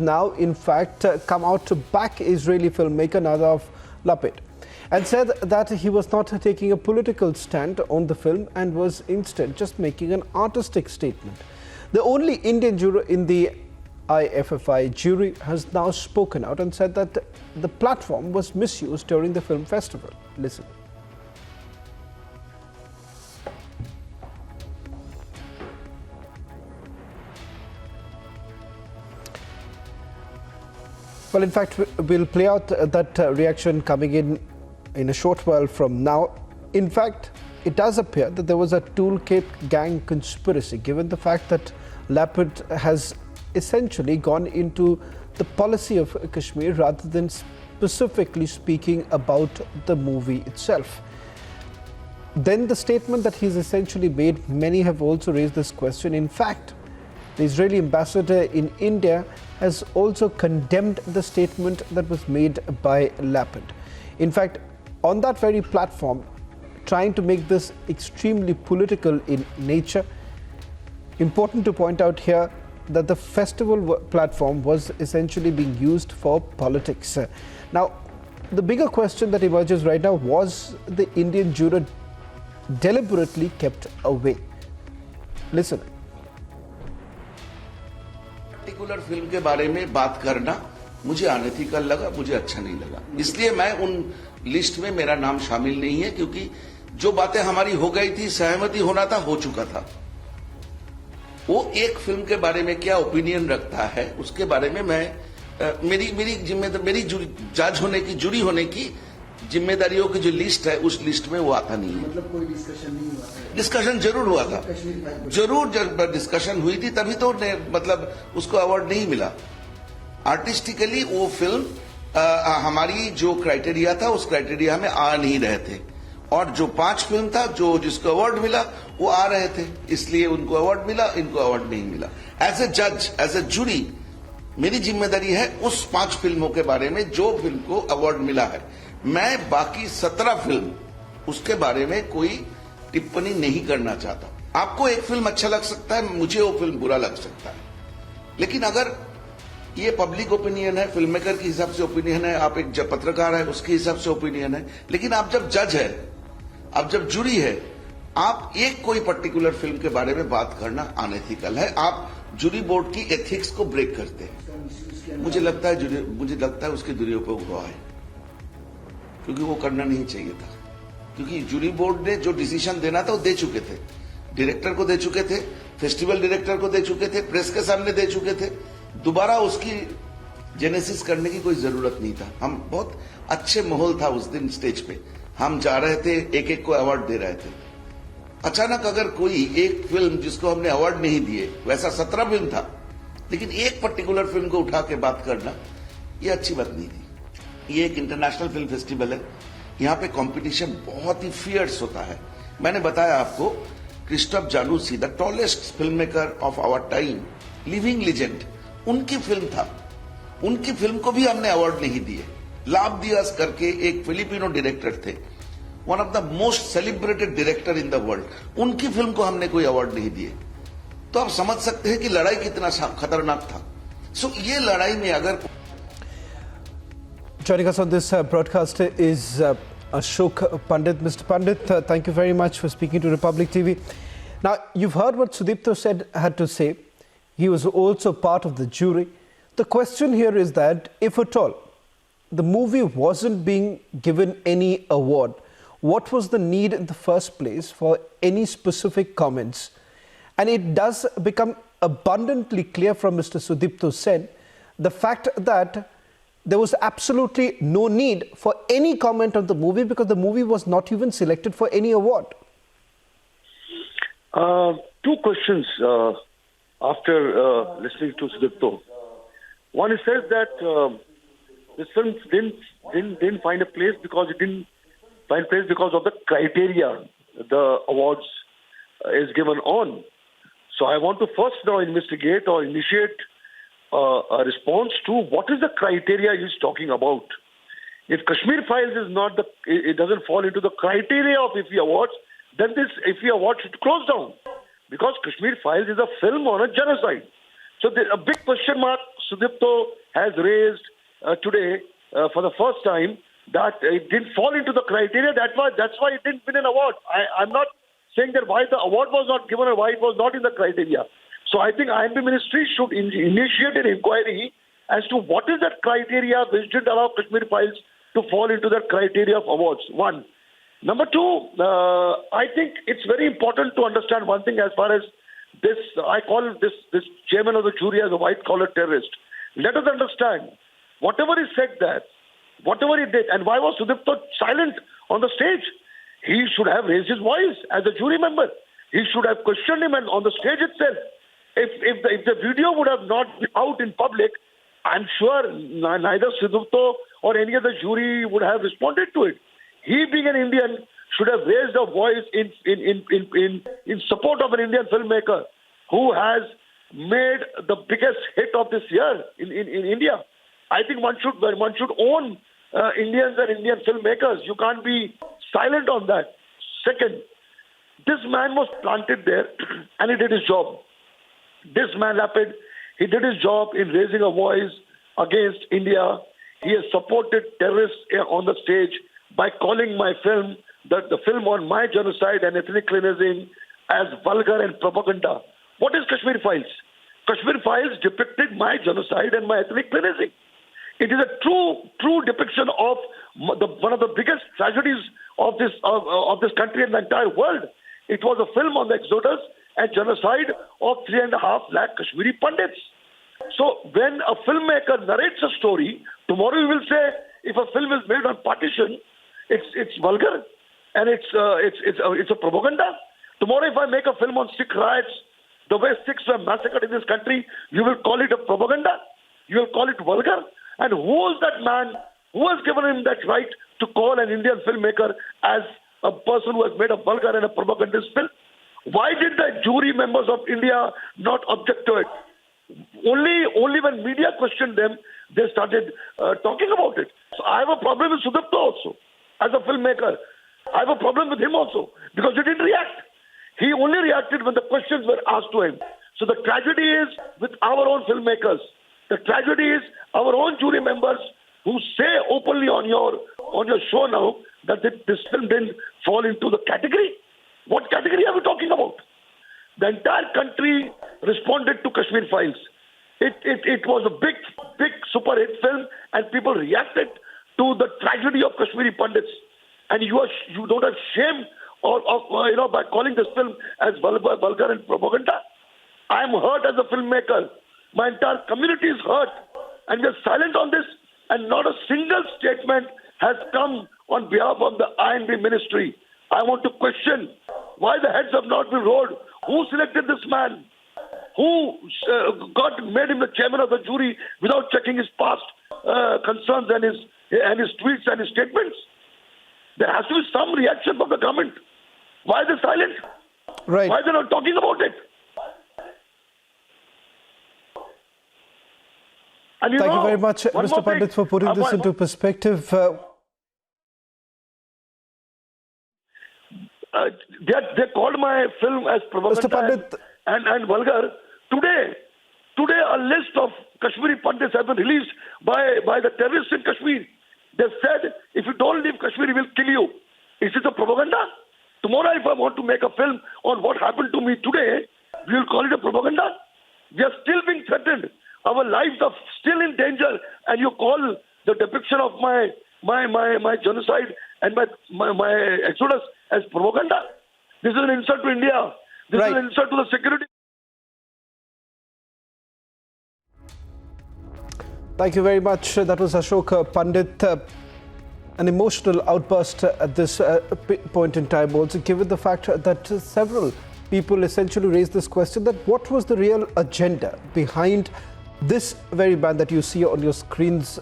now, in fact, come out to back Israeli filmmaker Nadav Lapid and said that he was not taking a political stand on the film and was instead just making an artistic statement. The only Indian juror in the IFFI jury has now spoken out and said that the platform was misused during the film festival. Listen. Well, in fact, we'll play out that reaction coming in a short while from now. In fact, it does appear that there was a toolkit gang conspiracy, given the fact that Lapid has essentially gone into the policy of Kashmir rather than specifically speaking about the movie itself. Then the statement that he's essentially made, many have also raised this question. In fact, the Israeli ambassador in India has also condemned the statement that was made by Lapid. In fact, on that very platform, trying to make this extremely political in nature. Important to point out here that the festival platform was essentially being used for politics. Now, the bigger question that emerges right now, was the Indian juror deliberately kept away? Listen. Particular film के बारे में बात करना मुझे unethical लगा, मुझे अच्छा नहीं लगा। इसलिए मैं उन लिस्ट में मेरा नाम शामिल नहीं है, क्योंकि जो बातें हमारी हो गई थी, सहमति होना था, हो चुका था। वो एक फिल्म के बारे में क्या ओपिनियन रखता है, उसके बारे में मैं मेरी जिम्मेदारी, मेरी जज होने की, जूरी होने की जिम्मेदारियों की जो लिस्ट है, उस लिस्ट में वो आता नहीं है। मतलब कोई डिस्कशन नहीं हुआ है? डिस्कशन जरूर हुआ था, जरूर जब डिस्कशन हुई थी तभी तो मतलब उसको अवार्ड नहीं मिला। आर्टिस्टिकली वो फिल्म हमारी जो क्राइटेरिया था, उस क्राइटेरिया में आ नहीं रहे थे, और जो 5 फिल्म था जो जिसको अवार्ड मिला वो आ रहे थे, इसलिए उनको अवार्ड मिला, इनको अवार्ड नहीं मिला। एज ए जज, एज ए जूरी, मेरी जिम्मेदारी है उस 5 फिल्मों के बारे में जो फिल्म को अवार्ड मिला है। मैं बाकी 17 फिल्म उसके बारे में कोई टिप्पणी नहीं करना चाहता। आपको एक फिल्म अच्छा लग सकता है, मुझे वो फिल्म बुरा लग सकता है, लेकिन अगर ये पब्लिक ओपिनियन है, फिल्म मेकर के हिसाब से ओपिनियन है, आप एक पत्रकार है उसके हिसाब से ओपिनियन है, लेकिन आप जब जज है, आप जब जूरी है, आप एक कोई पर्टिकुलर फिल्म के बारे में बात करना अनएथिकल है। आप जूरी बोर्ड की एथिक्स को ब्रेक करते हैं। मुझे लगता है उसके दुरुपयोग हुआ है, क्योंकि वो करना नहीं चाहिए था, क्योंकि जूरी बोर्ड ने जो डिसीजन देना था वो दे चुके थे, डायरेक्टर को दे चुके थे, फेस्टिवल डायरेक्टर को दे चुके थे, प्रेस के सामने दे चुके थे। दोबारा उसकी जेनेसिस करने की कोई जरूरत नहीं था। हम बहुत अच्छे माहौल था उस दिन स्टेज पे, हम जा रहे थे, एक एक को अवार्ड दे रहे थे। अचानक अगर कोई एक फिल्म जिसको हमने अवार्ड नहीं दिए, वैसा 17 फिल्म था, लेकिन एक पर्टिकुलर फिल्म को उठा के बात करना, ये अच्छी बात नहीं थी। ये एक इंटरनेशनल फिल्म फेस्टिवल है, यहाँ पे कंपटीशन बहुत ही फियर्स होता है। मैंने बताया आपको, Krzysztof Zanussi, the tallest film maker of our time, living legend, उनकी फिल्म था, उनकी फिल्म को भी हमने अवार्ड नहीं दिए। लाभ दियास करके एक फिलिपिनो डायरेक्टर थे, one of the most celebrated director in the world, उनकी फिल्म को हमने कोई अवार्ड नहीं दिए। तो आप समझ सकते हैं कि लड़ाई कितना खतरनाक था। सो ये लड़ाई में अगर Joining us on this broadcast is Ashoke Pandit. Mr. Pandit, thank you very much for speaking to Republic TV. Now, you've heard what Sudipto had to say. He was also part of the jury. The question here is that, if at all, the movie wasn't being given any award, what was the need in the first place for any specific comments? And it does become abundantly clear from Mr. Sudipto Sen, the fact that there was absolutely no need for any comment on the movie because the movie was not even selected for any award. 2 questions after listening to Sudipto. One, he says that this film didn't find a place because it didn't find place because of the criteria the awards is given on. So I want to first now investigate or initiate a response to what is the criteria he's talking about. If Kashmir Files is not it doesn't fall into the criteria of IFFI Awards, then this IFFI Award should close down, because Kashmir Files is a film on a genocide. So there's a big question mark Sudipto has raised today for the first time that it didn't fall into the criteria. That's why it didn't win an award. I'm not saying that why the award was not given or why it was not in the criteria. So I think IMB Ministry should initiate an inquiry as to what is that criteria which didn't allow Kashmir Files to fall into that criteria of awards. One. Number two, I think it's very important to understand one thing as far as this, I call this chairman of the jury as a white-collar terrorist. Let us understand, whatever he said there, whatever he did, and why was Sudipto silent on the stage? He should have raised his voice as a jury member. He should have questioned him and on the stage itself. If the video would have not been out in public, I'm sure neither Sudipto or any other jury would have responded to it. He, being an Indian, should have raised a voice in support of an Indian filmmaker who has made the biggest hit of this year in India. I think one should own Indians and Indian filmmakers. You can't be silent on that. Second, this man was planted there and he did his job. This man, Lapid, he did his job in raising a voice against India. He has supported terrorists on the stage by calling my film, the film on my genocide and ethnic cleansing, as vulgar and propaganda. What is Kashmir Files? Kashmir Files depicted my genocide and my ethnic cleansing. It is a true depiction of one of the biggest tragedies of this country and the entire world. It was a film on the exodus and genocide of 3.5 lakh Kashmiri Pandits. So when a filmmaker narrates a story, tomorrow we will say if a film is made on partition, it's vulgar and it's a propaganda. Tomorrow if I make a film on Sikh riots, the way Sikhs were massacred in this country, you will call it a propaganda. You will call it vulgar. And who is that man? Who has given him that right to call an Indian filmmaker as a person who has made a vulgar and a propagandist film? Why did the jury members of India not object to it? Only when media questioned them, they started talking about it. So I have a problem with Sudipto also, as a filmmaker. I have a problem with him also, because he didn't react. He only reacted when the questions were asked to him. So the tragedy is with our own filmmakers. The tragedy is our own jury members who say openly on your show now that this film didn't fall into the category. What category are we talking about? The entire country responded to Kashmir Files. It was a big super hit film, and people reacted to the tragedy of Kashmiri Pandits. And you don't have shame by calling this film as vulgar and propaganda. I am hurt as a filmmaker. My entire community is hurt, and we are silent on this. And not a single statement has come on behalf of the INB Ministry. I want to question why the heads have not been rolled. Who selected this man? Who made him the chairman of the jury without checking his past concerns and his tweets and his statements? There has to be some reaction from the government. Why are they silent? Right. Why are they not talking about it? And Thank you very much, Mr. Pandit, for putting this into perspective. They called my film as propaganda Mr. Pandit, and vulgar. Today, a list of Kashmiri Pandits have been released by the terrorists in Kashmir. They said, if you don't leave Kashmir, we will kill you. Is it a propaganda? Tomorrow, if I want to make a film on what happened to me today, we will call it a propaganda. We are still being threatened. Our lives are still in danger, and you call the depiction of my genocide and my exodus as propaganda. This is an insult to India. This is an insult to the security. Thank you very much. That was Ashoke Pandit. An emotional outburst at this point in time, also given the fact that several people essentially raised this question, that what was the real agenda behind this very man that you see on your screens,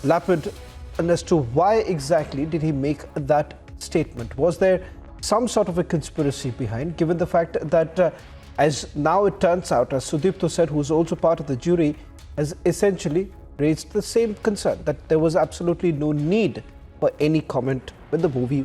Lapid, and as to why exactly did he make that statement? Was there some sort of a conspiracy behind, given the fact that as now it turns out, as Sudipto said, who's also part of the jury, has essentially raised the same concern, that there was absolutely no need for any comment when the movie